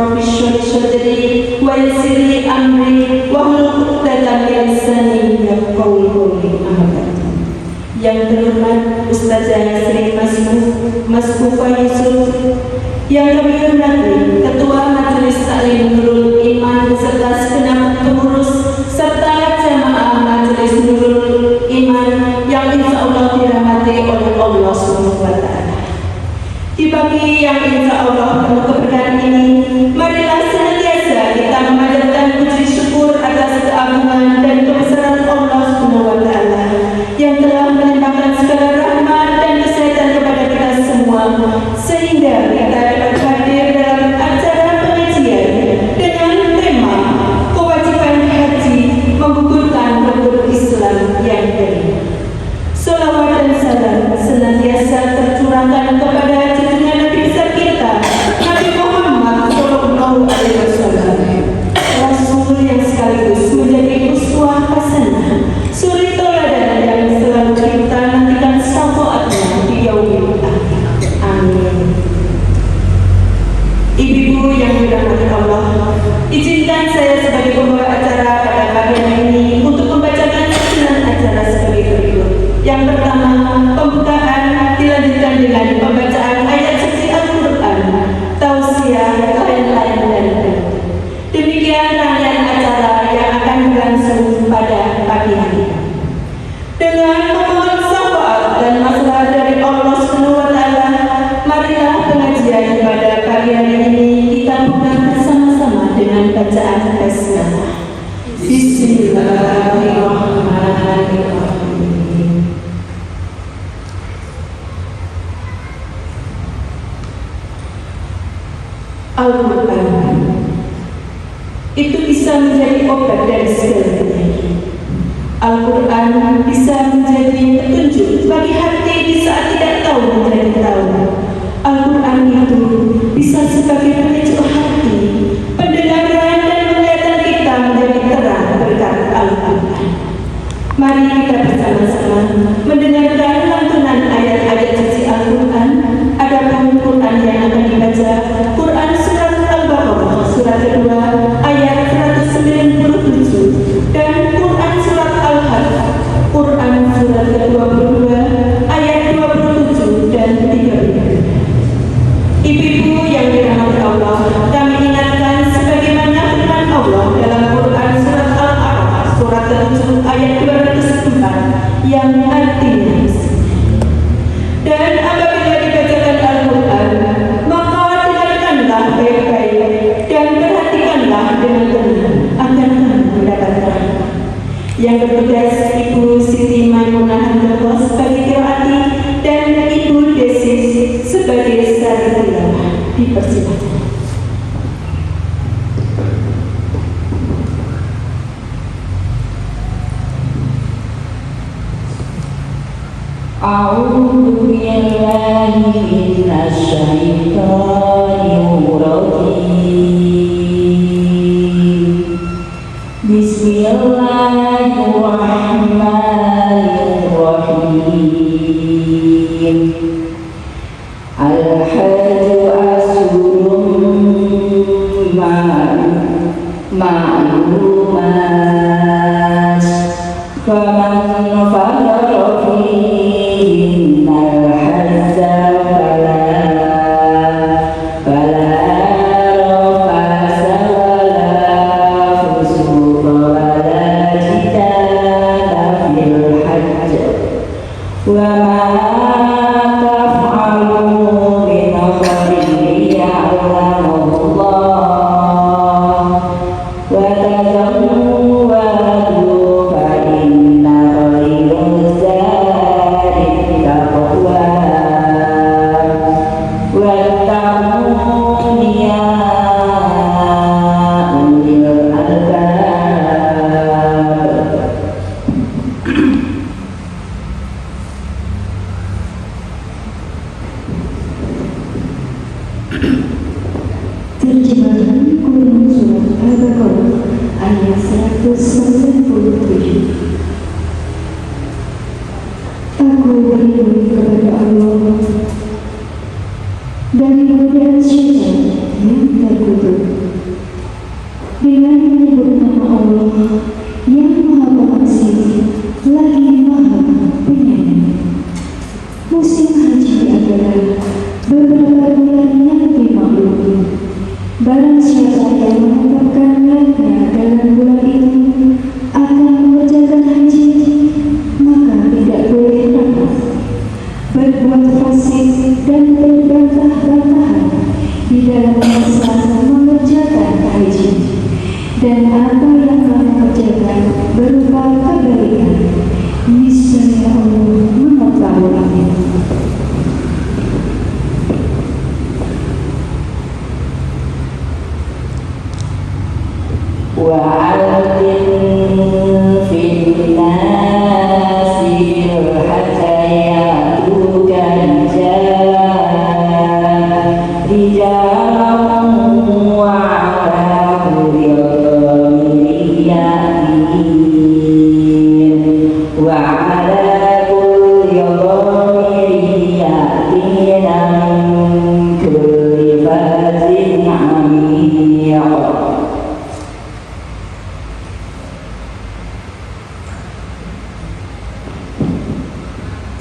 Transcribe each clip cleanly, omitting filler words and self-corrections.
Rabbi shrah li sadri wa yassir li amri wahlul 'uqdatam min lisani yafqahu qawli. Yang terhormat Ustazah Sri Maskufa Yusuf, yang kami hormati Ketua Majelis Taklim Nurul Iman beserta segenap pengurus serta jamaah Majelis Nurul Iman yang insya Allah dirahmati oleh Allah SWT. Di pagi yang insya Allah penuh keberkahan ini, marilah senantiasa kita memanjatkan puji syukur atas keagungan dan kebesaran Allah SWT yang telah melimpahkan segala rahmat dan kesehatan kepada kita semua, sehingga kita dapat hadir dalam acara pengajian dengan tema kewajiban haji menggugurkan rukun Islam yang kelima. Salawat dan salam senantiasa tercurahkan kepada junjungan Nabi besar kita, Nabi Muhammad SAW, Rasul yang sekaligus menjadi uswah hasanah, suri tauladan yang selalu kita nantikan syafaatnya di yaumil akhir. Amin. Ibu-ibu yang dirahmati Allah, izinkan saya sebagai pembawa acara pada pagi hari ini untuk membacakan susunan acara sebagai berikut. Yang pertama, pembukaan dilanjutkan dengan pembacaan ayat suci Al-Quran, tausiah, lain-lain. Demikian rangkaian acara yang akan berlangsung pada pagi hari. Dengan memohon syafaat dan maslahat dari Allah SWT, marilah pengajian pada pagi hari ini kita buka bersama-sama dengan bacaan basmalah. Bismillahirrahmanirrahim. Al-Quran itu bisa menjadi obat dari segala penyakit. Al-Quran bisa menjadi petunjuk bagi hati di saat tidak tahu menjadi tahu. Al-Quran itu bisa sebagai petunjuk hati, pendengaran dan penglihatan kita menjadi terang berkat Al-Quran. Mari kita bersama-sama mendengarkan lantunan ayat-ayat suci Al-Quran. Adapun Quran yang akan dibaca, Quran surat Al-Baqarah surat kedua ayat 197 dan Quran surat Al-Hajj Quran surat ke-22 ayat 27 dan 30. Ibu-ibu yang dirahmati Allah, kami ingatkan sebagaimana firman Allah dalam Quran surat Al-A'raf surat ke-7 ayat 204 yang artinya, dan apabila dibacakan Al-Quran, maka dengarkanlah baik-baik dan perhatikanlah dengan tenang agar kamu mendapat rahmat. Yang bertugas Ibu Siti Maimunah Handoko sebagai qiraati dan Ibu Desi sebagai sari tilawah. Dipersilakan. A'udzu billahi minasy syaithanir rajim. Bismillahirrahmanirrahim. Al-hajju ashhurun ma'lumat. Faman farada fihi Terjemahan Quran Surat Al-Baqarah ayat 197. Aku berlindung kepada Allah dari godaan syaitan yang terkutuk. siapa yang menetapkan niatnya dalam bulan ini akan mengerjakan haji, maka tidak boleh rapat, berbuat fasik dan berbantah-bantahan di dalam masa mengerjakan haji, dan apa yang kamu kerjakan berupa kebaikan, niscaya Allah mengetahuinya. وعلم في الناس حتى يأتوك رجالا وعلى كل ضامر يأتين وعلى كل ضامر يأتين من كل فج عميق.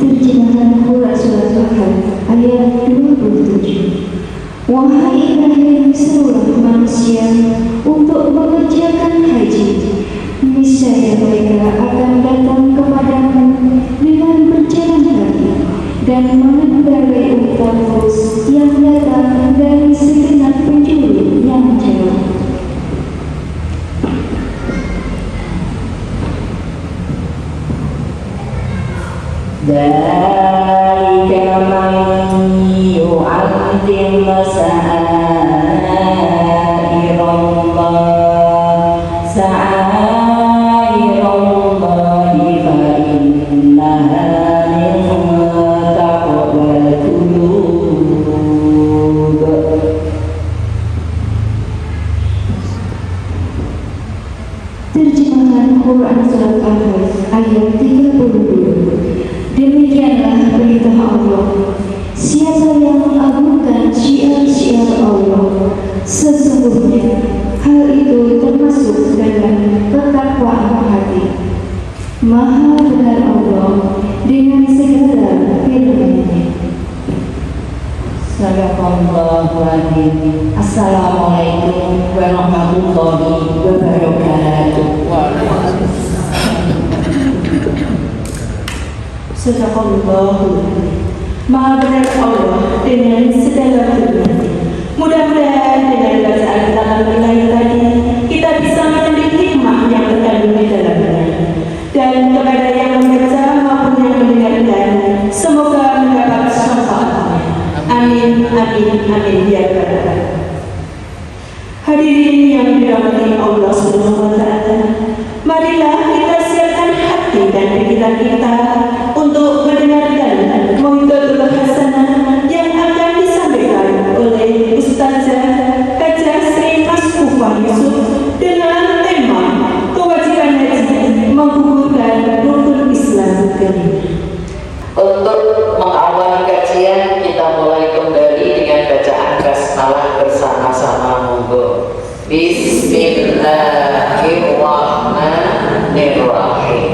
Terjemahan Quran Surat Al-Ahzab ayat 27. Wahai kalian seluruh manusia, untuk mengerjakan haji, niscaya mereka akan datang kepadamu dengan berjalan kaki dan mengendarai unta terus yang datang dari segenap penjuru yang jauh. ذلك من يعظم شعائر الله فإنها من تقوى القلوب. Terjemahan Quran Surat Al-Ahzab ayat 32. Demikianlah perintah Allah. Siapa yang mengagungkan syiar-syiar Allah, sesungguhnya hal itu termasuk dalam ketakwaan hati. Maha benar Allah dengan segala firman-Nya. Sadaqallahu adzim. Assalamualaikum warahmatullahi wabarakatuh. Sadaqallahu. Maha benar Allah dengan segala firman. Mudah-mudahan dengan bacaan kita mulai tadi kita bisa mengambil hikmah yang terkandung di dalamnya. Dan kepada yang membaca maupun yang mendengarkan, semoga mendapat syafaatnya. Amin, amin, amin ya Rabbal. Hadirin yang dirahmati Allah Subhanahu wa taala, marilah kita siapkan hati dan pikiran kita untuk mendengarkan mau'izatul hasanah yang akan disampaikan oleh Ustazah Hajah Sri Masfufah Yusuf dengan tema kewajiban haji menggugurkan rukun Islam kelima. Untuk mengawali kajian, kita mulai kembali dengan bacaan basmalah bersama-sama. Monggo. Bismillahirrahmanirrahim.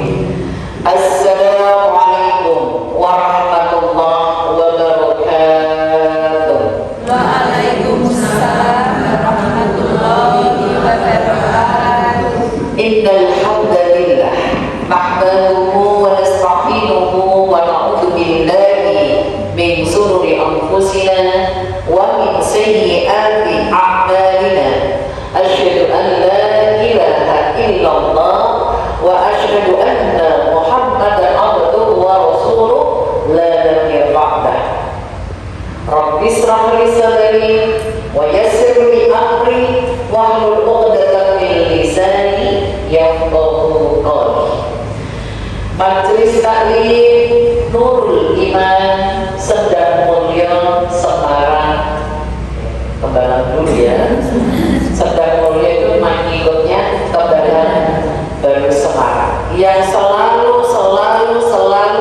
Assalamualaikum warahmatullahi wabarakatuh. Waalaikumsalam warahmatullahi wabarakatuh. Innal hamdalillah nahmaduhu wa nasta'inuhu wa na'udzu billahi min shururi anfusina wa min sayyiati a'malina. Asyhadu an la ilaha illallah wa asyhadu anna Muhammadan abduhu wa rasuluh la nabiyya ba'dah. Rabbi ishrah li sadri wa yassir li amri wahlul 'uqdatam min lisani yafqahu qawli. Majelis Taklim Nurul Iman Sedang Mulia Semarang. Kembaran dulu ya. Sedang Mulia itu mengikutnya Kembaran Baru Semarang yang selalu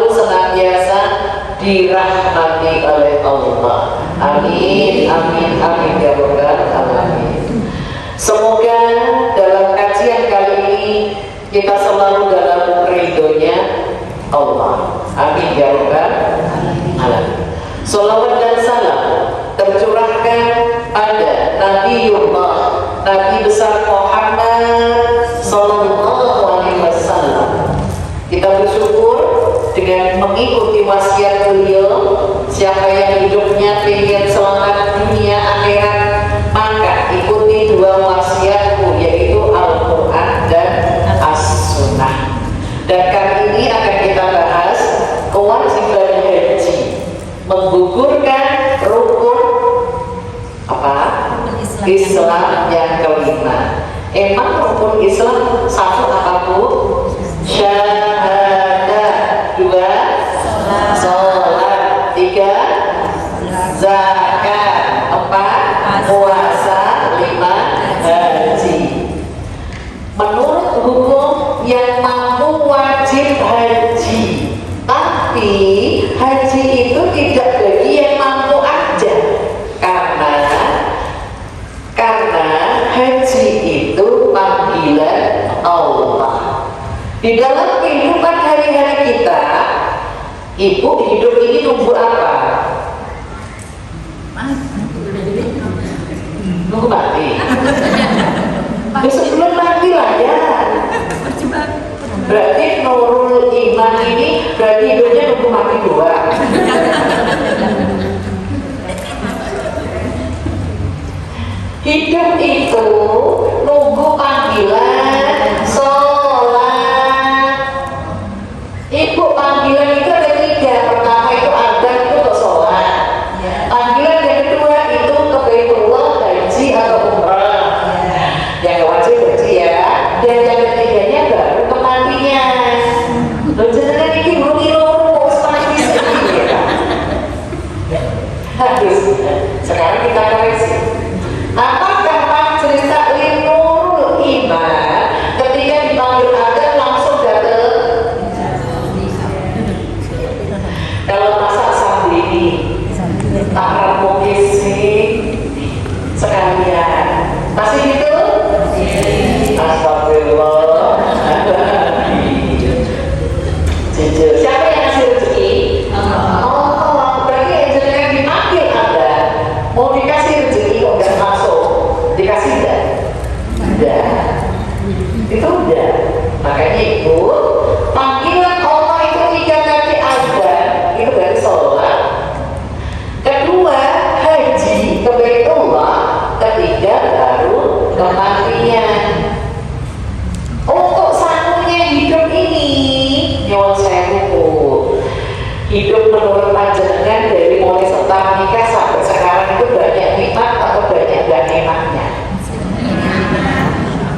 senantiasa dirahmati oleh Allah. Amin, amin, amin ya rabbal alamin. Semoga dalam kajian kali ini kita selalu dalam ridhonya Allah. Amin ya rabbal alamin. Salawat dan salam tercurahkan pada Nabiullah Islam yang kelima. Emang rukun Islam satu apa Bu? Syahadat. 2 sholat. 3 zakat. 4 puasa. 5 haji. Menurut hukum yang mampu wajib haji, tapi haji itu tidak bagi yang mampu aja, karena haji itu panggilan Allah. Di dalam kehidupan hari-hari kita, ibu hidup ini nunggu apa? Nunggu mati. Ya sebelum mati lah ya. Berarti Nurul Iman ini berarti hidupnya nunggu mati doang. Hidup itu nunggu panggilan sholat. Ibu panggilan itu ada 3. Pertama itu adzan, itu untuk sholat. Panggilan yang kedua itu ke Baitullah, haji atau umrah. Yang wajib haji ya. Dan yang ketiganya baru kematian. Loh jenengan iki ngilu-ngilu kok mati sedih ya. Habis. Sekarang kita koreksi. Apakah majelis taklim Nurul Iman ketika dipanggil adzan langsung datang? Kalau masak sambil ini tak rampungis nih sekalian masih gitu? Astagfirullah. Jujur, siapa yang ngasih rezeki? Oh, berarti yang jenengan dipanggil ada mau dikasih rezeki kok nggak masuk, dikasih enggak? Udah, itu udah. Makanya ibu, panggilan Allah itu 3 kali adzan, itu dari sholat. Kedua, haji ke Baitullah. Ketiga, baru kematian. Untuk sangunya hidup ini, nyuwun sewu, hidup menurut panjenengan dari mulai setelah nikah sampai sekarang itu banyak nikmat atau banyak gak nikmatnya?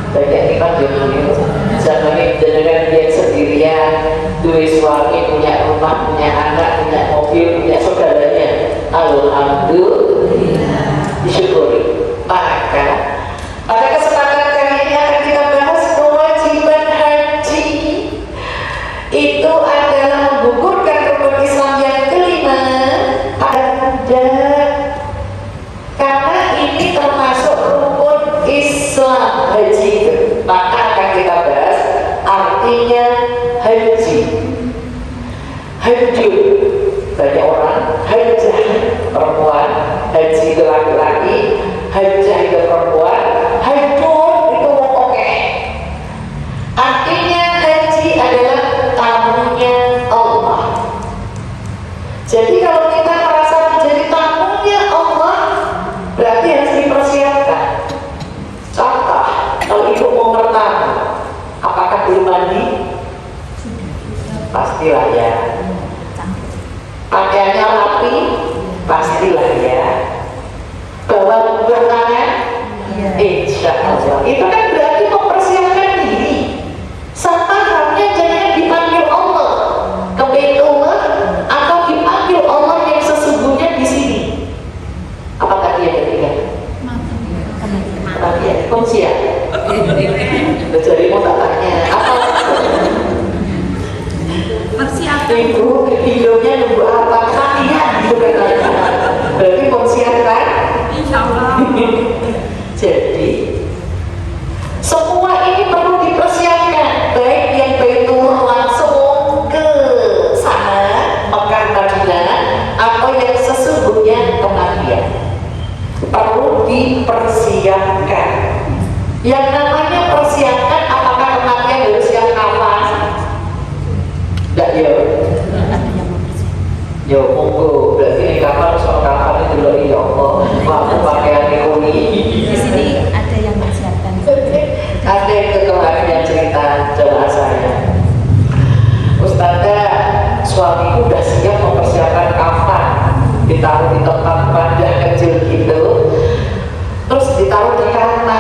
Banyak nikmat dulu. Zaman ini jenengan dia sendirian, dua suami, punya rumah, punya anak, punya mobil, punya saudaranya. Alhamdulillah, disyukuri. Maka pada kesempatan kali ini akan kita bahas kewajiban haji. Itu adalah menggugurkan rukun Islam yang kelima, ada. Karena ini termasuk rukun Islam haji itu. Maka akan kita bahas artinya haji. Haji banyak orang, hajah perempuan, haji itu laki-laki, hajah itu perempuan, hajur itu oke. Artinya haji adalah tamunya Allah. Jadi kalau kita merasa menjadi tamunya Allah, berarti harus dipersiapkan. Contoh, kalau ibu mau bertamu, apakah belum mandi? Pastilah ya. Pakaiannya rapi, pastilah ya. Bawa buah tangan, insya Allah. Itu kan berarti mempersiapkan diri. Sama halnya jangan dipanggil Allah ke Baitullah atau dipanggil Allah yang sesungguhnya di sini. Apa tadi yang ketiga? Tadi ya, kongsian. Jadi mau tak tanya apa? Ibu hidupnya nunggu apa? Kalian gitu kan? Berarti mempersiapkan. Insyaallah. Jadi semua ini perlu dipersiapkan, baik yang Baitullah langsung ke sana Mekah Madinah atau yang sesungguhnya kematian, perlu dipersiapkan. Yang namanya persiapkan, apakah kematian harus yang kapan? Enggak ya. Ya monggo, berarti ini kapan soal kapan itu loh ya Allah. Waktu pakaian ini. Di sini ada yang mempersiapkan. Ada itu kemarin yang cerita jemaah saya. Ustazah, suamiku udah siap mempersiapkan kafan, ditaruh di tempat pandang kecil gitu, terus ditaruh di kamar.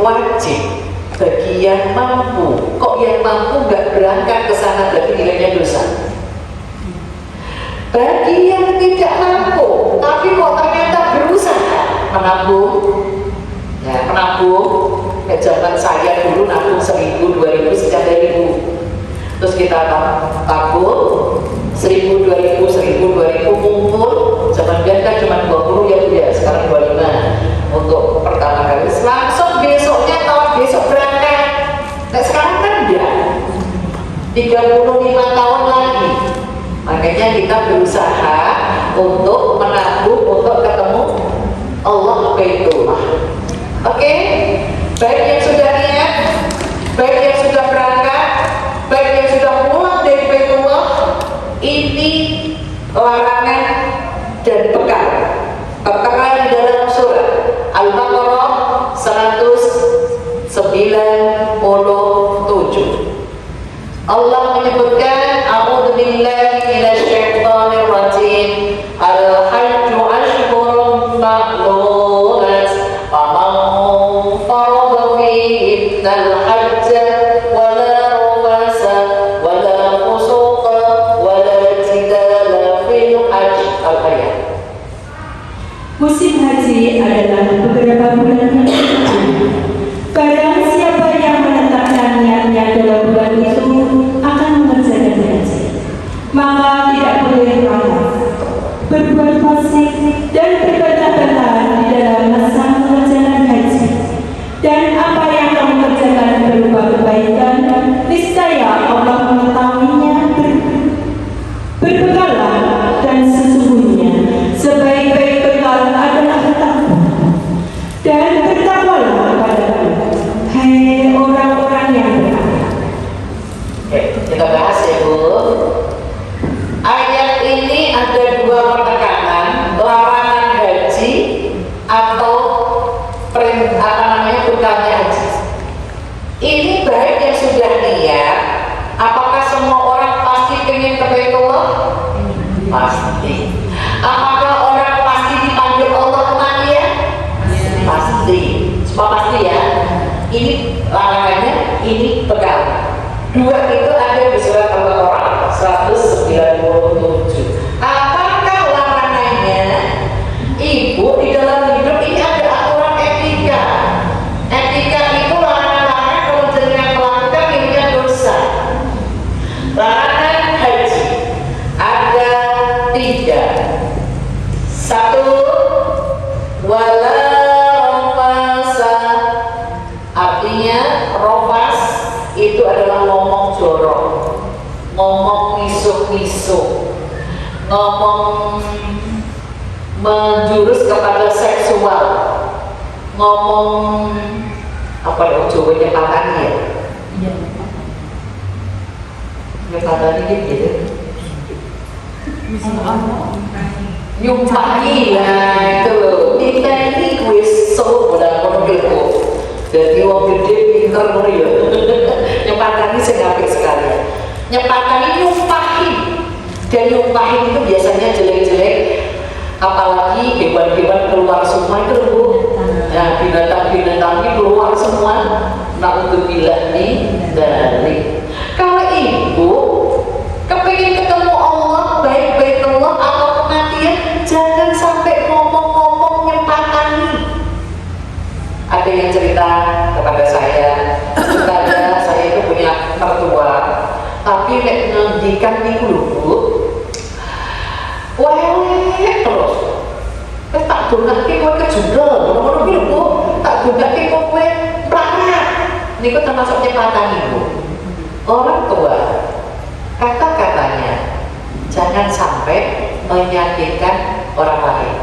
wajib bagi yang mampu. Kok yang mampu nggak berangkat ke sana berarti nilainya dosa? Bagi yang tidak mampu tapi kok ternyata berusaha menabung, ya menabung. Kayak zaman saya dulu nabung 1.000, 2.000, sekian ribu. Terus kita tabung 1.000, 2.000, 1.000, 2.000 kumpul. Zaman dulu kan cuma 20 ya Bu ya, sekarang 25 untuk pertama kali. Langsung besoknya tahun besok berangkat. Nah sekarang kan enggak, 35 tahun lagi. Makanya kita berusaha untuk menabung untuk ketemu Allah Baitullah. Oke? Baik yang sudah niat, baik yang sudah berangkat, baik yang sudah pulang dari Baitullah, ini larangan dan bekal. Tertera di dalam surat Al-Baqarah 197. Allah menyebutkan a'udzubillahi minasyaitonir rajim. Al-hajju ashhurun ma'lumat. Faman farada fihi al-hajja wala rafasa wala fusuqa wala jidala fil hajj. Al-ayat. Musim haji adalah beberapa bulan yang suci. Barang siapa yang menetapkan niatnya dalam bulan itu akan mengerjakan haji, maka tidak boleh lalai, berbuat fasik dan berbantah-bantahan di dalam masa mengerjakan haji. Dan apa yang kamu kerjakan berupa kebaikan, niscaya Allah mengetahuinya. Berbekalah, dan sesungguhnya sebaik-baik bekal adalah takwa. Dan bertakwalah kepadaku, hai orang-orang yang berakal. Kita bahas ya Bu. Ayat ini ada dua penekanan, larangan haji atau bekalnya haji. Ini baik yang sudah niat. Apakah semua orang pasti ingin ke Baitullah? Pasti. Apakah orang pasti dipanggil Allah kematian? Pasti. Semua pasti ya. Ini larangannya, ini bekal. Dua itu ada di surat Al-Baqarah 197. Apakah larangannya? Ibu di dalam hidup ini ada aturan etika. Etika itu larangan-larangan kalau jenengan melakukan ini dosa. Larangan haji ada 3. 1, wala rofasa. Artinya rofas itu adalah ngomong jorok, ngomong misuh-misuh, ngomong menjurus kepada seksual, ngomong apa ya Jawanya patani ya? Iya. Ya patani gitu. Nyumpahi lah itu loh. Kita ini kuis so bola monokel. Jadi wong gede pinter ngono ya. Nyempatani sing apik sekali. Nyempatani nyumpahi. Dan nyumpahi itu biasanya jelek-jelek, apalagi hewan-hewan keluar semua itu Bu. Nah, binatang-binatang ini keluar semua. Na'udzubillah nih dari. Kalau ibu kepingin ketemu Allah, baik-baik Allah atau kematian, jangan sampai ngomong-ngomong nyempatani. Ada yang cerita kepada saya itu punya mertua, tapi nek ngendikan niku lho Bu, welek terus. Wis tak dongake kowe kejundel, ngono-ngono iki lho Bu, tak dongake kowe pelarat. Niku termasuk nyepatani Bu. Orang tua, kata-katanya jangan sampai menyakitkan orang lain.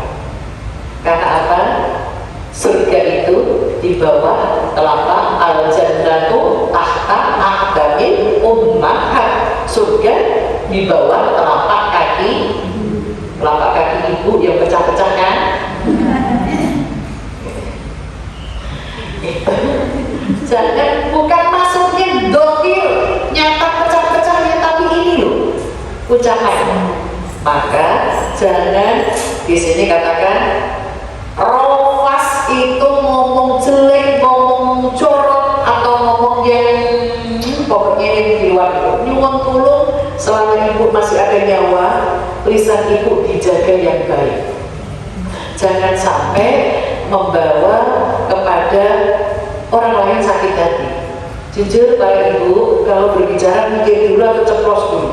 Karena apa? Surga itu di bawah telapak, al-jannatu tahta aqdamil ummahat. Surga di bawah telapak kaki ibu yang pecah-pecah kan? Jangan, bukan maksudnya dokil nyata pecah-pecahnya, tapi ini loh ucapan. Maka jangan di sini katakan rofas itu ngomong jelek, ngomong ngomong corot atau ngomong yang pokoknya yang di luar itu. Nyuwun tulung selama ibu masih ada nyawa, lisan ibu dijaga yang baik. Jangan sampai membawa kepada orang lain sakit hati. Jujur para ibu, kalau berbicara mikir dulu atau ceplos dulu.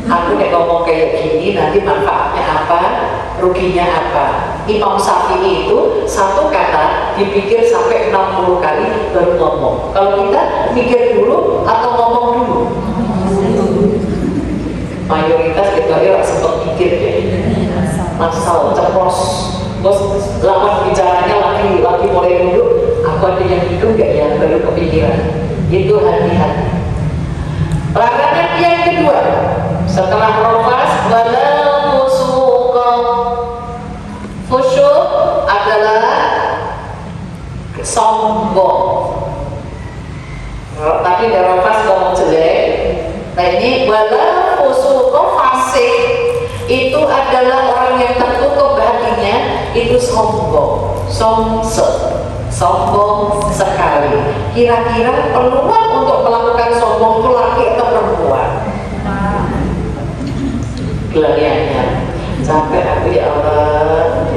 Aku nek ngomong kayak gini nanti manfaatnya apa, ruginya apa. Imam Syafi'i itu satu kata dipikir sampai 60 kali baru ngomong. Kalau kita mikir dulu atau ngomong dulu, mayoritas kita ya sempat mikir deh. Masal ceplos, bos lawan bicaranya lagi mulai dulu. Aku ada yang hidup gak ya, baru kepikiran. Itu hati-hati. Larangan yang kedua setelah rofas, wala fusuqa. Fusyuk adalah sombong. Tadi ada rofas ngomong jelek. Nah ini wala fusuqa, fasik. Itu adalah orang yang tertutup hatinya, itu sombong, sombong sekali. Kira-kira peluang untuk melakukan sombong itu laki atau perempuan? Gelariannya sampai aku ya Allah.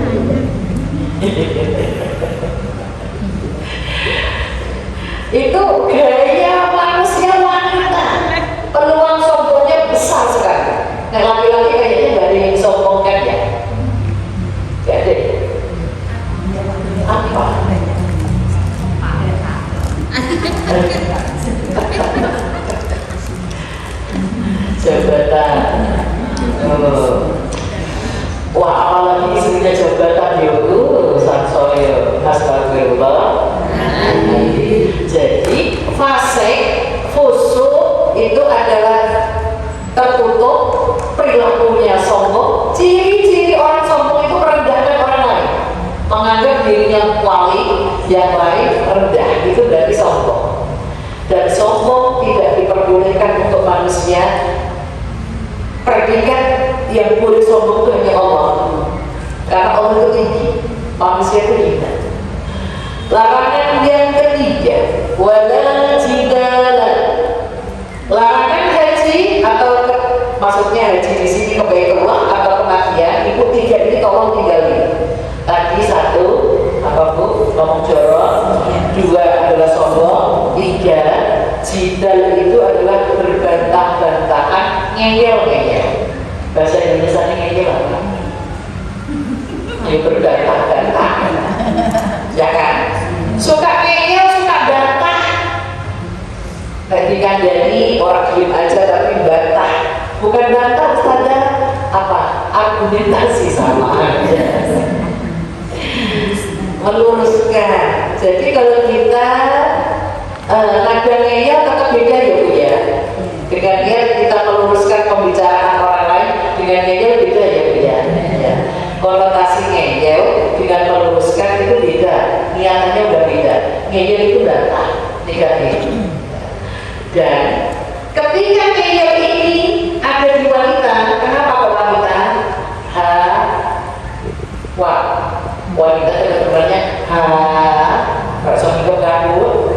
Itu gaya manusia wanita. Peluang sombongnya besar sekali. Nah laki-laki kayaknya gak ada yang sombongkan ya. Gak ada. Apa? Jabatan. Wah, apalagi istrinya jabatan itu sansoyo astagfirullah. Jadi fasik, fusuk itu adalah tertutup, perilakunya sombong. Ciri-ciri orang sombong itu merendahkan orang lain, menganggap dirinya wali, yang lain rendah. Itu berarti sombong. Dan sombong tidak diperbolehkan untuk manusia. Predikat yang boleh sombong itu hanya Allah, karena Allah itu tinggi, manusia itu hina. Larangan yang ketiga, wala jidala. Larangan haji atau maksudnya haji di sini ke Baitullah atau kematian. Ibu tiga ini tolong tinggalin. Tadi satu apa bu, ngomong jorok. Dua adalah sombong. Tiga, jidal itu adalah berbantah-bantahan, ngeyel-ngeyel. Bahasa Indonesia ini ngeyel apa? Ini berbantah-bantahan, ya kan? Suka ngeyel, suka bantah. Tadi kan jadi orang diem aja tapi bantah. Bukan bantah, saja apa? Argumentasi sama aja. Meluruskan. Jadi kalau kita nada ngeyel tetap beda ya bu ya. Dengan ngeyel kita meluruskan pembicaraan orang lain, dengan ngeyel beda ya bu ya. Konotasi ngeyel dengan meluruskan itu beda, niatannya udah beda. Ngeyel itu bantah, negatif. Dan ketika ngeyel ini ada di wanita, kenapa kok wanita? Wanita itu sebenarnya kalau suami kok gabut,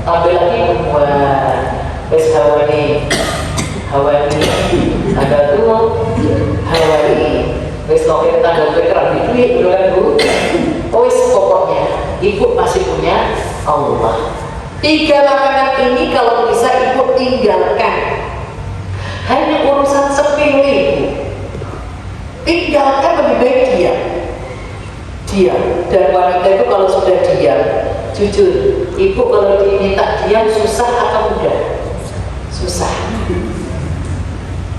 tampil lagi perempuan, wes hawani, ada tuh hawani, wes novel tanggal berkeran itu udah kan bu, wes pokoknya ibu masih punya Allah. Tiga larangan ini kalau bisa ibu tinggalkan. Hanya urusan sepele ibu, tinggalkan, lebih baik diam. Dan wanita itu kalau sudah diam, jujur, ibu kalau diminta diam susah atau mudah? Susah.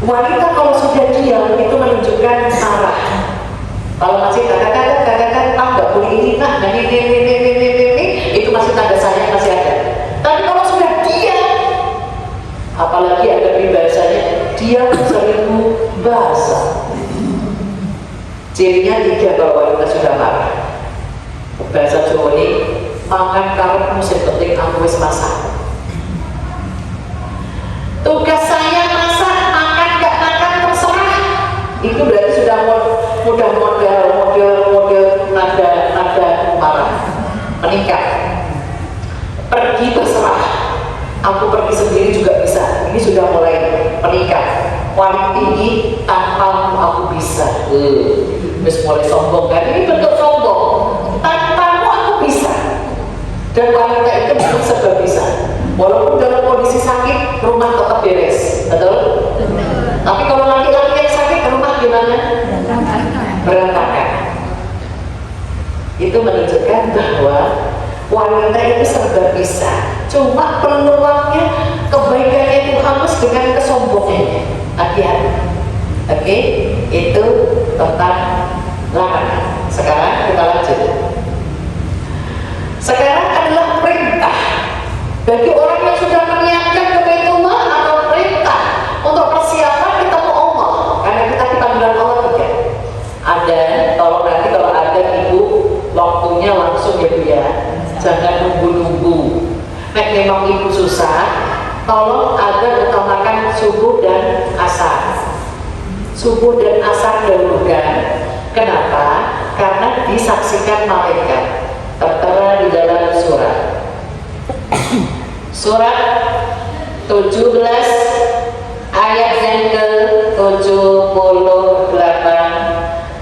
Wanita kalau sudah diam itu menunjukkan marah. Kalau masih katakan, nggak boleh ini, nah, ini, itu masih tanda sayang masih ada. Tapi kalau sudah diam, apalagi ada bahasanya, diam 1000 bahasa. Cirinya 3 kalau wanita sudah marah. Bahasa Jawa ini, mangan karepmu sing penting aku wis masak. Tugas saya masak, makan gak makan terserah. Itu berarti sudah model nada marah. Aku pergi sendiri juga bisa. Ini sudah mulai menikah. Paling tinggi tanpamu aku bisa. Terus mulai sombong kan? Ini bentuk sombong. Tanpamu aku bisa. Dan wanita itu bukan serba bisa. Walaupun dalam kondisi sakit, rumah tetap beres, betul? Tapi kalau laki-laki yang sakit, rumah gimana? Berantakan. Itu menunjukkan bahwa wanita itu serba bisa. Cuma peluangnya, kebaikannya itu hangus dengan kesombongannya. Hati-hati. Oke? Itu tentang larangan. Sekarang kita lanjut. Sekarang adalah perintah bagi orang yang sudah meniatkan ke Baitullah, atau perintah untuk persiapan ketemu Allah, karena kita panggilan Allah juga. Ada, tolong nanti kalau ada ibu waktunya langsung ya Bu ya, jangan nunggu-nunggu. Nek memang ibu susah, tolong ada utamakan subuh dan asar. Subuh dan asar dahulukan. Kenapa? Karena disaksikan malaikat. Tertera di dalam surat Surat 17 ayat yang ke-78.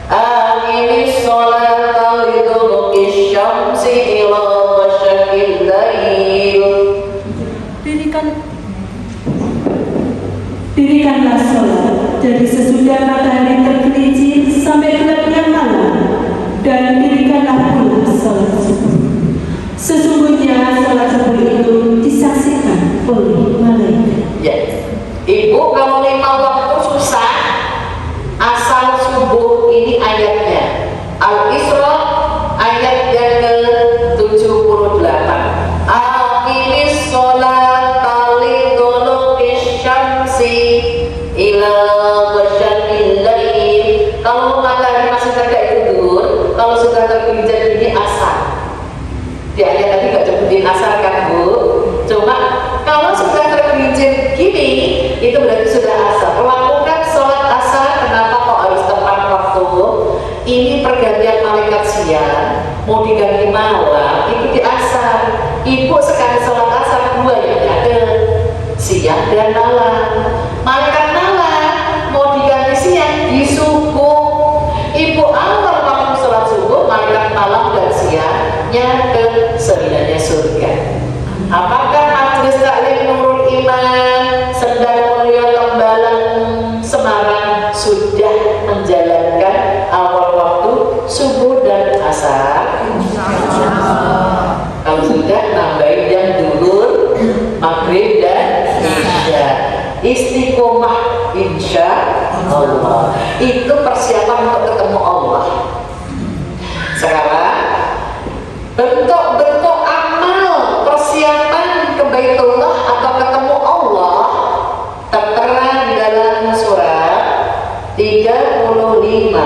Aqimis sholata liduluki syamsi ila ghasaqil lail. Dirikanlah sholat dari sesudah matahari tergelincir sampai gelapnya malam, dan dirikanlah pula sholat subuh. Sesungguhnya sholat subuh itu disaksikan oleh malaikat. Ya, ibu kalau 5 waktu susah, asal subuh ini ayatnya Al-Isra ayat yang ke-78. Aqimis sholata liduluki syamsi ila ghasaqil lail. Kalau matahari masih tegak tidur, kalau sudah tergelincir ini asar. Di ayat tadi gak sebutin asar kan Bu? Cuma kalau sudah tergelincir gini, itu berarti sudah asar. Lakukan sholat asar. Kenapa kok harus tepat waktu? Ini pergantian malaikat siang, mau diganti malam, itu di asar. Ibu sekali sholat asar 2 yang ada, siang dan malam. Malaikat malam mau diganti siang di subuh. Ibu awal waktu sholat subuh, malaikat malam dan siangnya ke sebenarnya surga. Apakah majelis taklim Nurul Iman sedang melihat Tembalang Semarang sudah menjalankan awal waktu subuh dan asar? Kalau sudah, nambahin yang duhur, maghrib dan isya. Istiqomah insya Allah. Itu persiapan untuk ketemu Allah. Sekarang bentuk-bentuk amal persiapan ke Baitullah atau ketemu Allah tertera di dalam surat 35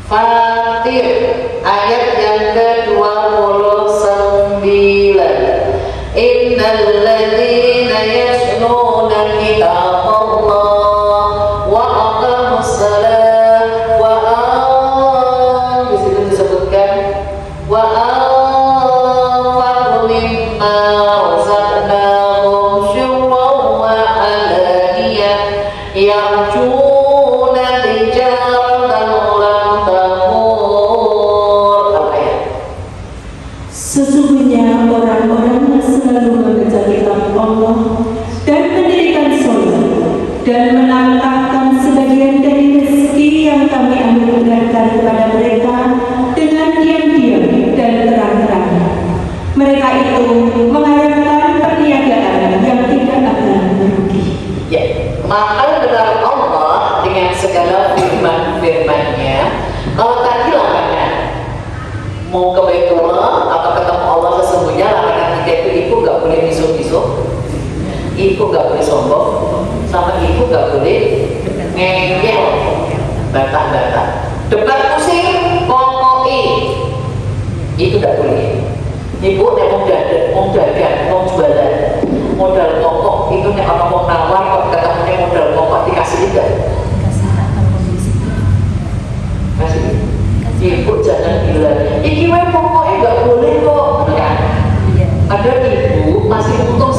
Fatir ayat yang ke-29. Innal ladzina yasnuna kitaballah wa aqamus shalah wa di situ disebutkan wa anfaqu mimma razaqnahum syurran wa alaniyah yarjuna tijaratan lan tamur. Al-ayat. Sesungguhnya orang-orang yang selalu membaca kitab Allah dan mendirikan sholat dan menambahkan sebagian dari rezeki yang kami anugerahkan kepada mereka dengan diam-diam dan terang-terang. Mereka itu mengharapkan perniagaan yang tidak akan merugi. Ya, maka benar Allah dengan segala firman-firmannya. Kalau tadi larangan mau ke Baitullah atau ketemu Allah, sesungguhnya larangan 3 itu ibu gak boleh misuh-misuh, ibu gak boleh sombong, sama ibu gak boleh ngeyel, bantah-bantah, debat kusir, kokoki, itu gak boleh. Ibu nek mau dagang, mau jualan, modal pokok itu nek orang mau nawar kok ketemunya modal pokok dikasih tidak? Kasih. Ibu jangan bilang, iki wae pokoknya gak boleh kok, kan? Ada ibu masih utuh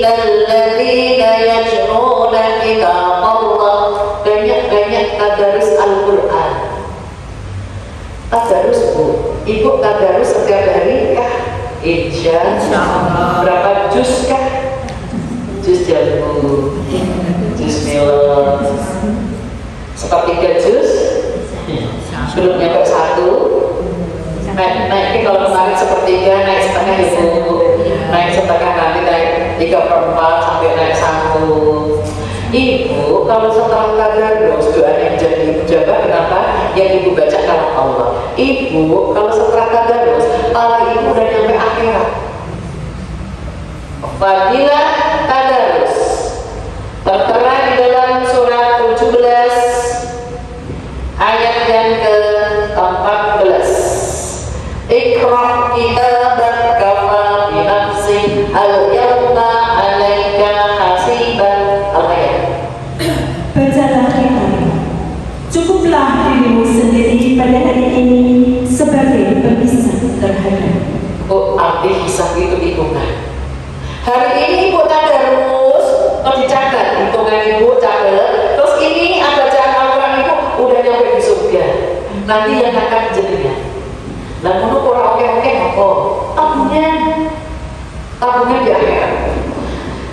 innalladzina yajruna kitab Allah. Banyak-banyak tadarus Al-Quran. Tadarus Bu, Ibu tadarus setiap hari kah? Insya Allah. Berapa juz kah? Juz jamu, juz milo, sepertiga juz, belum nyampe 1. Naik kalau kemarin sepertiga, naik setengah Ibu, naik setengah nanti naik 3/4 sampai naik 1. Ibu kalau setelah tadarus doa yang jadi jabat, kenapa? Yang Ibu baca kalam Allah. Ibu kalau setelah tadarus, pala Ibu udah nyampe akhirat. Fadilah tadarus tertera di dalam surat 17 ayat yang ke-14. Iqra kitabaka kafa bi nafsik al-yawma 'alaika hasiban. Bacalah kitab. Cukuplah dirimu sendiri pada hari ini sebagai pemisah terhadap. Oh, arti hisab itu hitungan. Hari ini Ibu tadarus, dicatat hitungan Ibu catat. Terus ini ada bacaan Al-Quran Ibu udah nyampe di surga. Nanti yang akan jadinya. Lah ngono ora oke-oke apa? Tabungan di akhirat.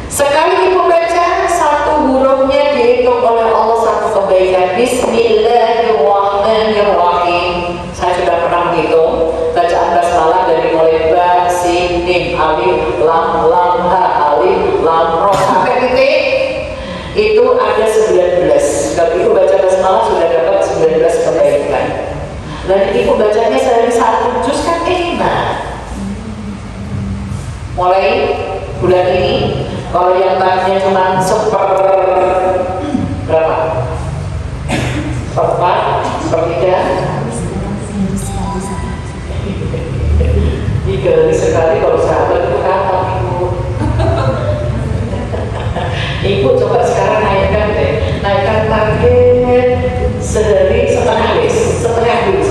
Sekali Ibu baca satu hurufnya dihitung oleh Allah satu kebaikan. Bismillahirrahmanirrahim. Saya sudah pernah menghitung bacaan basmalah dari mulai ba, sin, mim, alif, lam, ha, alif, lam, ro sampai titik itu ada 19. Kalau Ibu baca basmalah sudah dapat 19 kebaikan. Dan Ibu bacanya sehari 1 juz kan enak. Mulai bulan ini kalau yang tadinya cuma berapa? Sepertiga. 3 hari sekali kalau sahabat itu kata Ibu. Ibu coba sekarang naikkan deh, naikkan target sehari setengah dulu,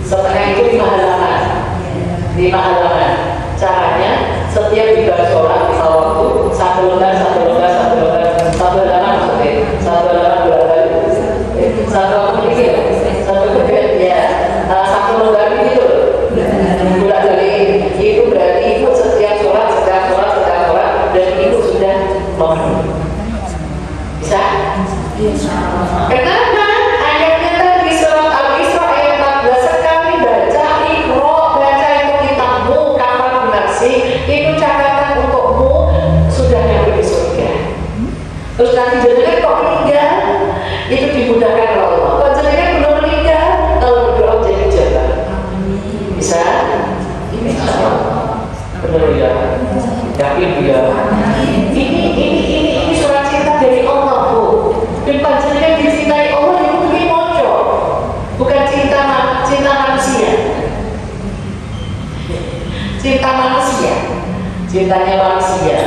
setengah itu 5 halaman. 5 halaman. Caranya setiap dibaca sholat di waktu satu lembar maksudnya satu halaman 2 kali satu kali ya satu lembar gitu bulan kali itu berarti Ibu setiap sholat dan Ibu sudah memenuhi. Bisa? Kenapa? Ayatnya tadi surat Al-Isra ayat 14 sekali baca Iqra, baca itu kitabmu kafa bi nafsik, itu catatan untukmu sudah nyampe di surga. Terus nanti jenengan kok meninggal itu dimudahkan oleh Allah. Kalau jenengan belum meninggal kalau berdoa jadi jabat. Bisa? Benar ya? Yakin ya? Ini surat cinta dari Allah Bu. Dan panjenengan dicintai Allah yang mungkin mojo, bukan cinta manusia. Cinta manusia, cintanya manusia.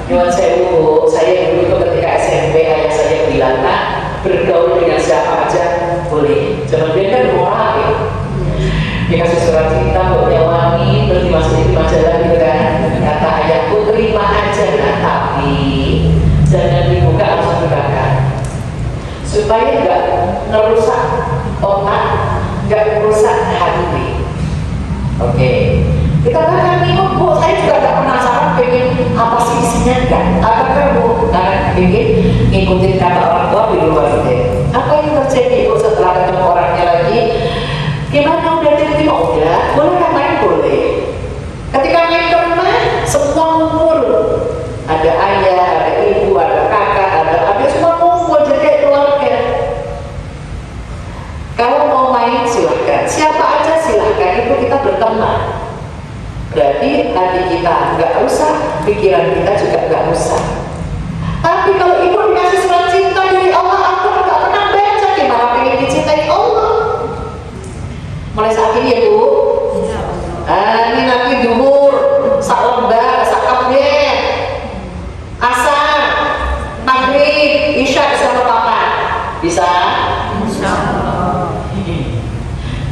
Nyuwun sewu, saya dulu itu ketika SMP ayah saya bilang, nak bergaul dengan siapa aja boleh. Jangan dia kan orang ya. Dikasih surat cinta baunya wangi, terus dimasukin di majalah gitu kan. Kata ayahku terima aja lah, tapi jangan dibuka langsung dibakar. Supaya nggak merusak otak, nggak merusak hati. Oke. Kita kan minum Bu, saya juga nggak penasaran pengen apa sih isinya enggak. Apakah Bu, pengen ngikutin kata orang tua di luar deh. Apa yang terjadi Bu setelah ketemu orangnya lagi? Gimana udah terima? Udah, boleh kan main boleh. Ketika main ke rumah, semua ngumpul. Ada ayah, ada ibu, ada kakak, ada semua ngumpul jadi kayak keluarga. Kalau mau main silahkan, siapa aja silahkan, itu kita berteman. Berarti hati kita nggak usah, pikiran kita juga nggak usah. Tapi kalau Ibu dikasih surat cinta dari Allah, aku nggak pernah baca, gimana pengen dicintai Allah? Mulai saat ini ya Bu. Ini nanti duhur, sak lembar, sak kabeh, asar, maghrib, isya sama papa. Bisa?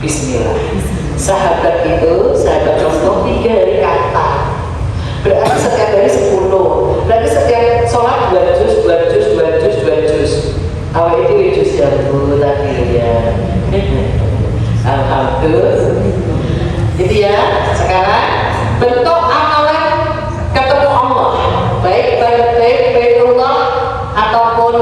Bismillah. Sahabat itu, sahabat Rasulullah 3 hari kata. Berarti setiap hari 10. Berarti setiap sholat 2 juz, 2 juz, 2 juz, 2 juz. Awal itu juz yang dulu tadi ya. Alhamdulillah. Jadi ya, sekarang bentuk amalan ketemu Allah, baik Baitullah ataupun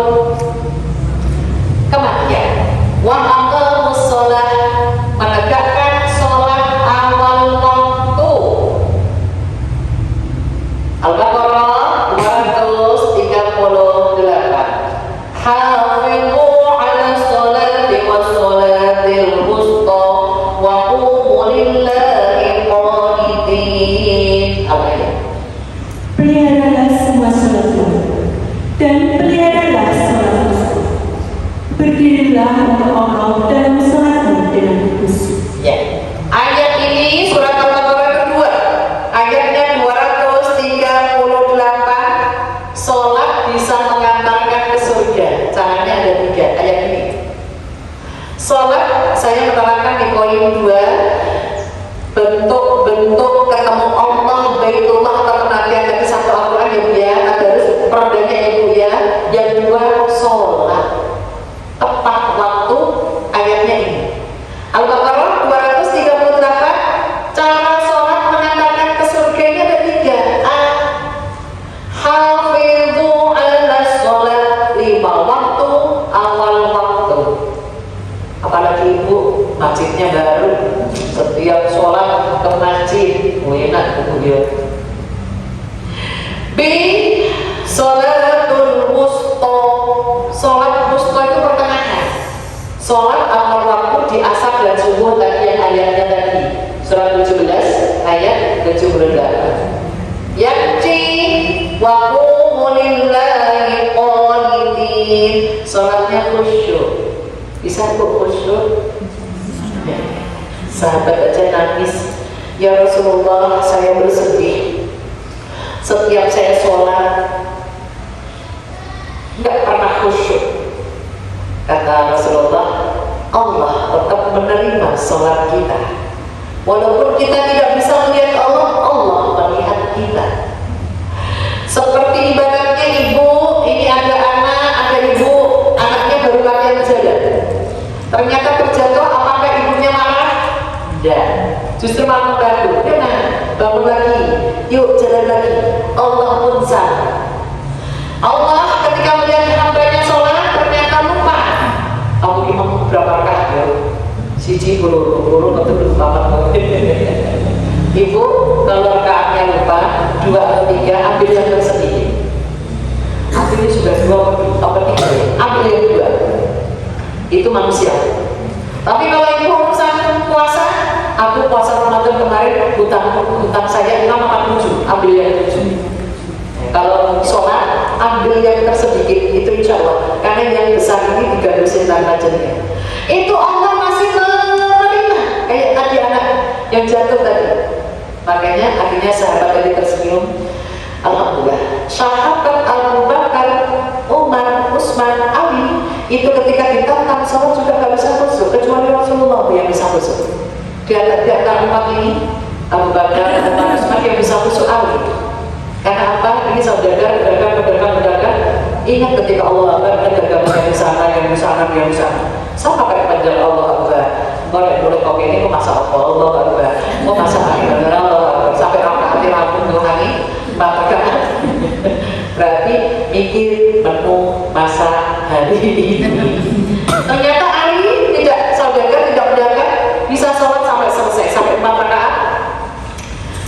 kematian. Wa aqamus shalah, menegakkan sholat awal waktu. Al-Baqarah 238. Hafizu 'ala sholati was sholatil wusta wa qumu lillahi qanitin. Peliharalah semua sholatmu dan peliharalah sholat musuh. Berdirilah untuk Allah dalam sholatmu dengan khusyuk. Ya. Ayat ini surat Al-Baqarah kedua, ayatnya 238. Sholat bisa mengantarkan ke surga. Caranya ada 3 ayat ini. Sholat saya menerangkan di poin 2, bentuk-bentuk ketemu Allah, Baitullah atau kematian. Tapi satu Al-Quran ya Bu ya, harus peredanya ya Bu ya. Yang 2 sholat tepat waktu, ayatnya ini Al-Baqarah 238. Cara sholat mengantarkan ke surga ini ada 3. Hafizu 'ala sholat, 5 waktu, awal waktu. Apalagi ibu masjidnya baru, setiap sholat ke masjid, enak Bu ya. B. Sholatul wusta. Sholat wusta itu pertengahan. Sholat awal waktu di asar dan subuh tadi yang ayatnya tadi surat 17 ayat 78. Yakci wa qumu lillahi qanitin. Sholatnya khusyuk. Bisa kok khusyuk? Sahabat aja nangis, ya Rasulullah saya bersedih setiap saya sholat nggak pernah khusyuk. Kata Rasulullah, Allah tetap menerima sholat kita walaupun kita tidak bisa melihat Allah, Allah melihat kita. Seperti ibaratnya ibu, ini ada anak, ada ibu, anaknya baru latihan jalan, ternyata terjatuh, apakah ibunya marah? Tidak, justru malah membantu. Bangun lagi, yuk jalan lagi. Allah pun sama. Allah ketika melihat hambanya sholat ternyata lupa. Kamu imam berapa rakaat ya? Siji buru itu belum banget. Ibu kalau rakaatnya lupa 2 atau 3, ambil yang tersedikit. Ambil sudah 2 atau 3, ambil yang 2. Itu manusia. Tapi kalau ibu urusan puasa, aku puasa Ramadan kemarin hutang saya 6,7, ambil yang 7. Kalau sholat, ambil yang tersedikit, itu insya Allah. Karena yang besar ini 3 dosen rajanya. Itu Allah masih menerima. Kayak tadi anak yang jatuh tadi. Makanya akhirnya sahabat tadi tersenyum. Alhamdulillah. Sahabat Abu Bakar, Umar, Utsman, Ali itu ketika ditantang sholat juga gak bisa khusyuk, kecuali Rasulullah yang bisa khusyuk. Di antara umat ini, Abu Bakar, Umar, Utsman yang bisa khusyuk Ali. Karena apa? Ini saudagar, pedagang. Ingat ketika Allah Akbar, dagang yang di sana, yang di sana, yang di sana. Sama pakai panjang Allah Akbar. Boleh kau ini, kau masak apa? Allah Akbar. Kau masak akhir Allah Akbar. Sampai rakaat rampung Tuhan 4 rakaat. Berarti mikir menu masak hari ini. Ternyata Ali tidak saudagar, tidak pedagang, bisa sholat sampai selesai, sampai 4 rakaat.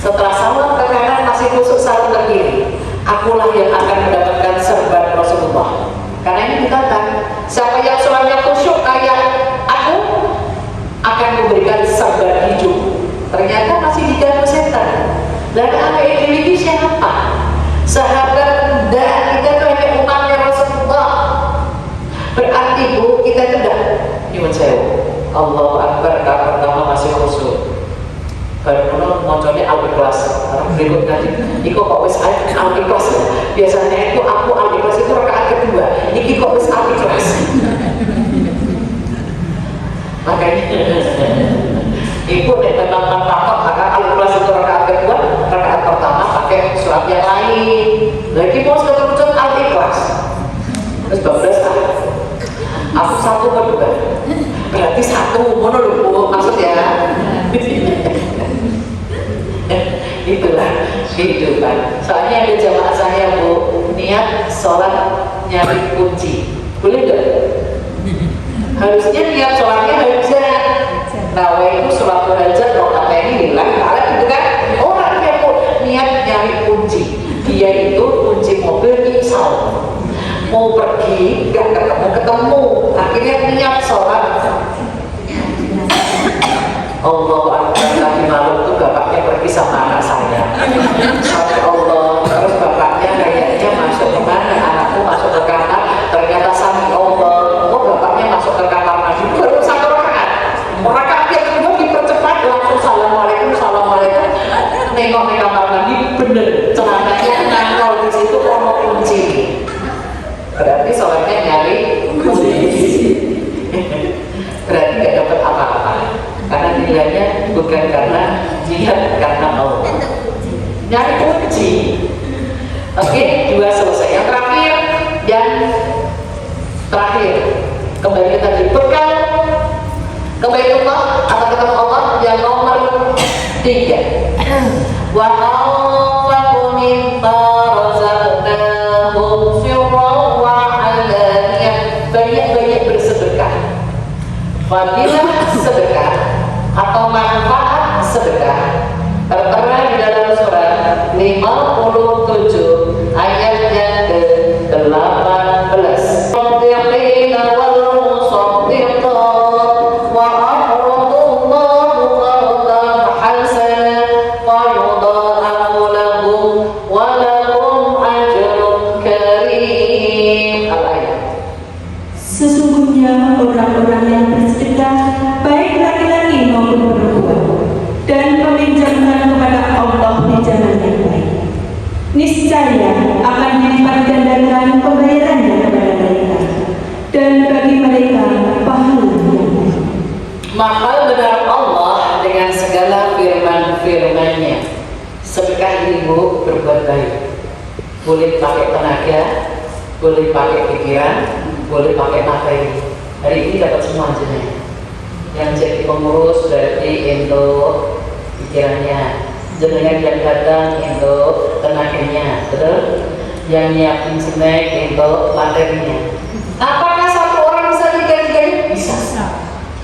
Setelah salam ke kanan masih khusyuk salam ke kiri. Akulah yang akan mendapatkan serban Rasulullah. Karena ini dikatakan, siapa yang sholatnya khusyuk kayak aku akan memberikan serban hijau. Ternyata masih diganggu setan. Dan apa yang dimiliki siapa? Sahabat dan kita itu hanya umatnya Rasulullah. Berarti Bu, kita tidak nyuwun sewu. Allahu Akbar, pertama masih khusyuk. Baru moconnya Al-Ikhlas. Berikut nanti, Iko kok wis Al-Ikhlas. Biasanya itu aku Al-Ikhlas itu rakaat kedua. Iki kok wis Al-Ikhlas. Makanya Ibu nek memang takut maka Al-Ikhlas itu rakaat kedua, rakaat pertama pakai surat yang lain. Lagi mau keterucut Al-Ikhlas. Terus 12 ayat. Aku satu kedua. Berarti satu, mono lho Bu, maksudnya. Itulah kehidupan. Soalnya ada jamaah saya Bu, niat sholat nyari kunci. Boleh nggak? Harusnya niat sholatnya hajat. Nawa itu sholat hajat, rokaat ini bilang, kalian itu kan orangnya Bu niat nyari kunci. Dia itu kunci mobil insal. Mau pergi, gak ketemu. Akhirnya niat sholat. Allah Akbar, tadi malam tuh bapaknya pergi sama anak saya. Masya Allah, terus bapaknya kayaknya masuk ke mana? Anakku masuk ke kamar, ternyata sami Allah. Oh bapaknya masuk ke kamar mandi, baru satu rakaat. Rakaat yang kedua dipercepat, langsung Assalamualaikum, Assalamualaikum. Nengok ke kamar mandi, bener. Celananya nangkol di situ, ono kunci. Berarti sholatnya nyari kunci. Berarti gak dapat apa-apa. Karena nilainya bukan karena niat, karena Allah. Nyari kunci. Oke, dua selesai. Yang terakhir kembali tadi bekal kebaikan atau ketemu Allah yang nomor 3. Wa anfaqu mimma razaqnahum sirran wa alaniyah. Banyak-banyak bersedekah. Fadilah sedekah atau manfaat sedekah tertera di dalam surat 57 ayat yang ke-18. Shadiqina wal musaddiqat wa aqradullahu qardan hasanan wa yudha'afu lahum wa lahum ajrun karim. Al-ayat. Sesungguhnya orang-orang yang bersedekah, baik laki-laki maupun perempuan, dan meminjamkan kepada Allah pinjaman yang baik, niscaya akan dilipat gandakan pembayarannya kepada mereka, dan bagi mereka pahala yang baik. Mahal benar Allah dengan segala firman-firmannya. Sedekah ini Bu, berbuat baik. Boleh pakai tenaga, boleh pakai pikiran, boleh pakai materi. Hari ini dapat semua jenis. Yang jadi pengurus berarti untuk pikirannya, jenengan yang datang untuk tenaganya, betul? Yang nyiapin snack untuk materinya. Apakah satu orang bisa tiga-tiganya? Bisa.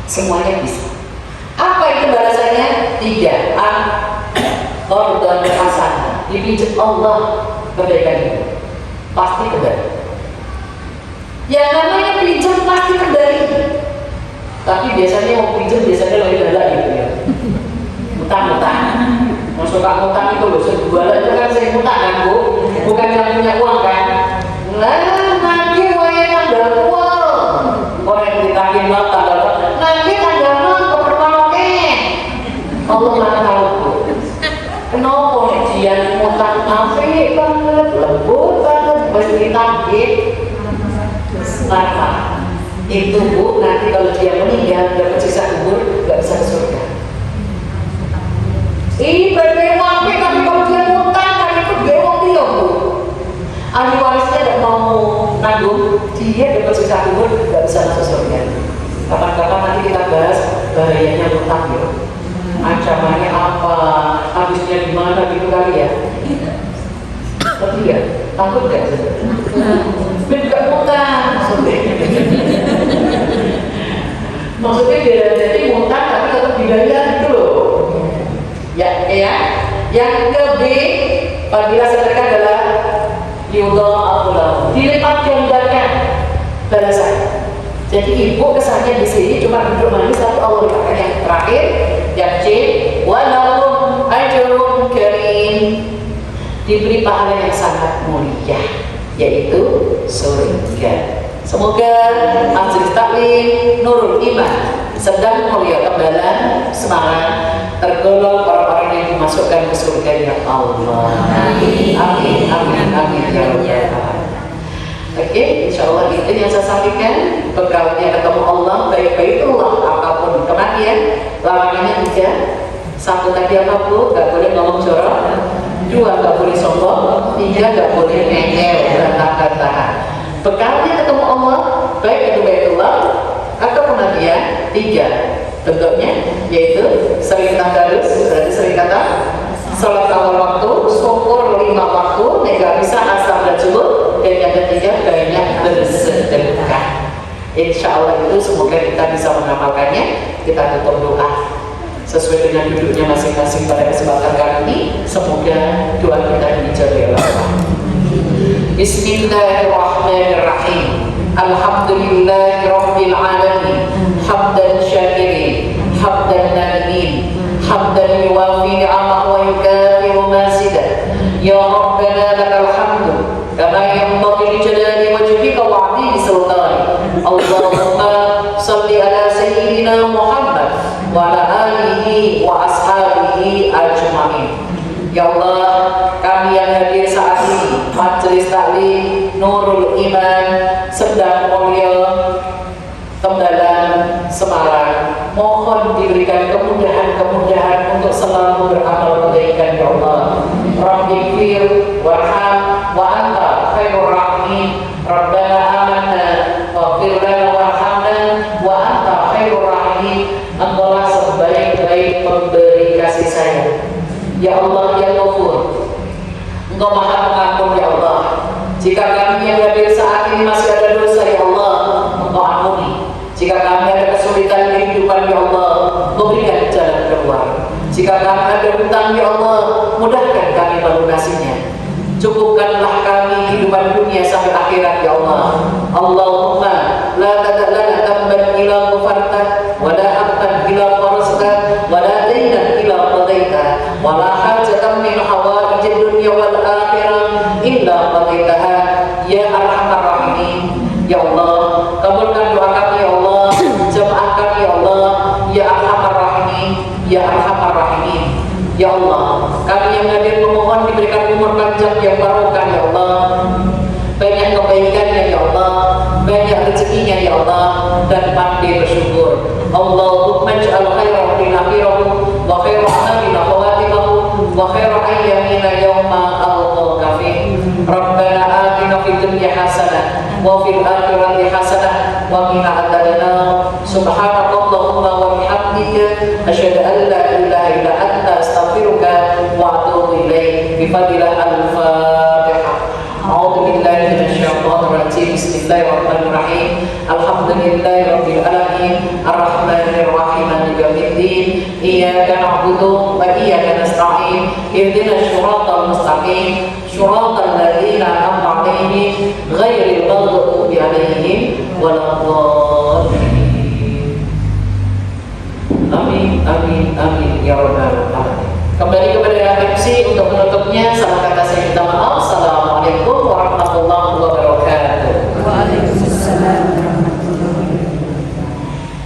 Semuanya bisa. Apa itu balasannya? 3. Qardan hasanah. Dipijat Allah kebaikan itu. Pasti kembali. Yang namanya pinjam pasti kembali. Tapi biasanya mau pinjam biasanya lebih galak gitu ya. Utang-utang. Masuk utang itu loh, sebuah itu kan saya utang kan Bu, bukan yang punya uang kan. Lah nanti wayang tanggal uang. Orang yang ditagih lah tanggal nanti tanggal keperpakai. Allah nggak tahu Bu. Kenapa dia utang apik banget, lembut banget, mesti ditagih. Lama itu Bu, nanti kalau dia meninggal dapat siksa kubur, nggak bisa ke surga. Ini berdewa, tapi kalau dia utang kan itu dewa dia Bu. Ahli warisnya tidak mau nanggung, dia dapat siksa kubur, nggak bisa masuk surga. Kapan-kapan nanti kita bahas bahayanya utang ya. Ancamannya apa, habisnya gimana gitu kali ya. Tapi ya, takut nggak sih? Nggak utang maksudnya dia jadi utang tapi tetap dibayar gitu loh ya. Yang ke-B, apabila sedekah adalah yudha'afu lahum, dilipat gandakan balasan. Jadi ibu kesannya di sini cuma duduk manis, tapi Allah dikatakan yang terakhir, yang C, walahum ajrun karim, diberi pahala yang sangat mulia, yaitu surga. Semoga Majelis Taklim Nurul Iman sedang mulia kembalan semangat tergolong orang-orang yang dimasukkan ke surga yang Allah. Amin. Amin. Amin. Amin. Ya Rabbal. Oke, insya Allah itu yang saya sampaikan. Bekalnya ketemu Allah, baik-baiklah apapun kematian. Larangannya 3. Satu tadi apa Bu? Gak boleh ngomong jorok. 2 nggak boleh sombong, 3 nggak boleh ngeyel, berantakan-berantakan. Bekalnya ketemu Allah, baik itu Baitullah atau kematian, 3 bentuknya, yaitu sering tadarus, berarti sering kata salat awal waktu, syukur 5 waktu, nggak bisa asar dan subuh, dan yang ketiga banyak bersedekah. Insya Allah itu semoga kita bisa mengamalkannya. Kita tutup doa sesuai dengan duduknya masing-masing pada kesempatan kali ini. Semoga doa kita dijawab oleh Allah. Bismillahirrahmanirrahim. Alhamdulillahirabbil alamin. Hamdan syakirin, hamdan na'imin, hamdan yuwafi ni'amahu wa yukafiru mazidah. Ya Rabbana lakal hamdu kama yanbaghi li jalali wajhika wa 'azimi sultanik. Allahumma shalli ala sayyidina Muhammad wa ala alihi wa ashabihi ajma'in. Ya Allah, kami yang hadir saat ini majelis taklim Nurul Iman sedang mulia Tembalang Semarang, mohon diberikan kemudahan-kemudahan untuk selalu beramal kebaikan. Ya Allah, Rabbighfir warham wa anta khairur rahimin. Rabbana amanna waghfir lana warhamna wa anta khairur rahimin. Engkaulah sebaik-baik pemberi kasih sayang. Ya Allah, ya Ghafur, Engkau Maha Pengampun. Ya Allah, jika kami yang hadir saat ini masih ada dosa, ya Allah, Engkau ampuni. Jika kami ada kesulitan kehidupan, ya Allah, berikan jalan keluar. Jika kami ada hutang, ya Allah, mudahkan kami melunasinya. Cukupkanlah kami kehidupan dunia sampai akhirat, ya Allah. Allahumma la tada'lana tamban ila ghafarta wa la hamdan ila farasta wa la daynan ila qadaita wa la hajatan min hawaijid dunya wal akhirah illa qadaitaha ya arhamar rahimin. Ya Allah, kabulkan doa kami, ya Allah, jemaah kami, ya Allah, ya arhamar rahimin, ya arhamar rahimin. Ya Allah, kami yang hadir memohon diberikan umur panjang yang barokah, ya Allah, banyak kebaikannya, ya Allah, banyak rezekinya, ya Allah, dan pandai bersyukur. Allahumma ij'al khairan min akhirahu wa khairan amalina khawatimahu wa khairan ayyamina yawma alqaka fi. Rabbana atina fid dunya hasanah wa fil akhirati hasanah wa qina adzabannar. Subhanakallahumma wa bihamdika asyhadu an la ilaha illa anta astaghfiruka wa atubu ilaik. Bi fadillah al-Fatihah. A'udzu billahi minasyaitonir rajim. Bismillahirrahmanirrahim. Alhamdulillahirabbil alamin. Arrahmanir rahim. Maliki yaumiddin. Iyyaka na'budu wa iyyaka nasta'in. Ihdinas siratal mustaqim. Siratal ladzina an'amta 'alaihim ghairil maghdubi 'alaihim waladdallin. Amin, amin, amin ya rabbal alamin. Kembali kepada MC untuk menutupnya. Sama kata saya minta maaf. Assalamualaikum warahmatullahi wabarakatuh. Waalaikumsalam warahmatullahi wabarakatuh.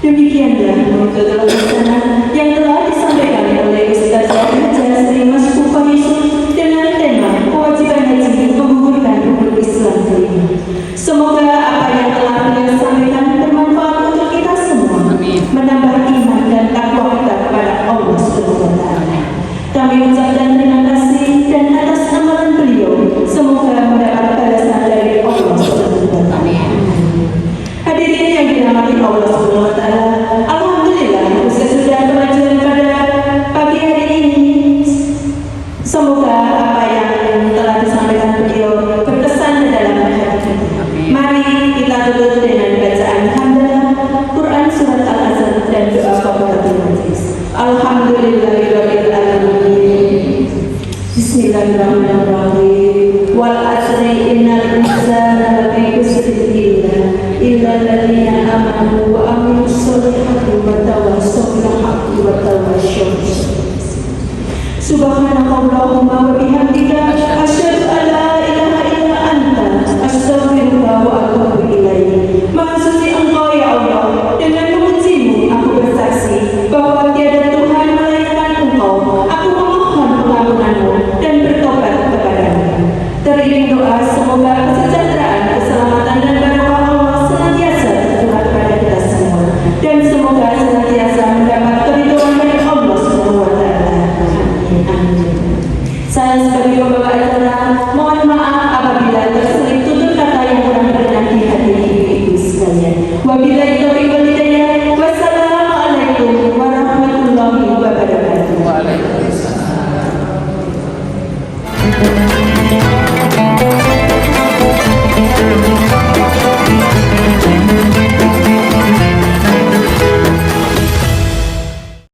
Demikianlah menutup pelajaran yang telah disampaikan oleh Ustaz Haji Sri Mas Kufa Yusuf dengan tema kewajiban haji menggugurkan rukun Islam kelima. Semoga apa yang telah beliau sampaikan bermanfaat untuk kita semua, menambah iman dan takwa kita kepada Allah Subhanahu wa Ta'ala. Kami ucapkan terima kasih dan atas amalan beliau semoga mendapat balasan dari Allah Subhanahu wa Ta'ala. Hadirin yang dirahmati Allah Subhanahu wa Ta'ala, alhamdulillah sesudah pengajian pada pagi hari ini, semoga apa yang telah disampaikan beliau berkesan dalam hati kita. Mari kita tutup dengan bacaan hamdalah, Quran surat Al-Azhar dan doa kafaratul majlis. Alhamdulillahirabbil alamin. Bismillahirrahmanirrahim. Wal asri innal insana lafi khusrin illa alladziina aamanu wa 'amilus shalihati wa tawassaw bil haqqi wa tawassaw bis sabr. Subhanakallahumma wa bihamdika asyhadu an la ilaha illa anta astaghfiruka wa atubu ilaik. Maha suci Engkau ya Allah, dengan memujimu aku bersaksi bahwa tiada Tuhan melainkan Engkau. Aku memohon pengampunanmu dan bertobat kepadamu. Teriring doa semoga kesejahteraan, keselamatan dan barokah Allah senantiasa tercurah pada kita semua, dan semoga senantiasa mendapat keridhaan dari Allah Subhanahu wa Ta'ala. Amin. Saya sebagai Wabillahi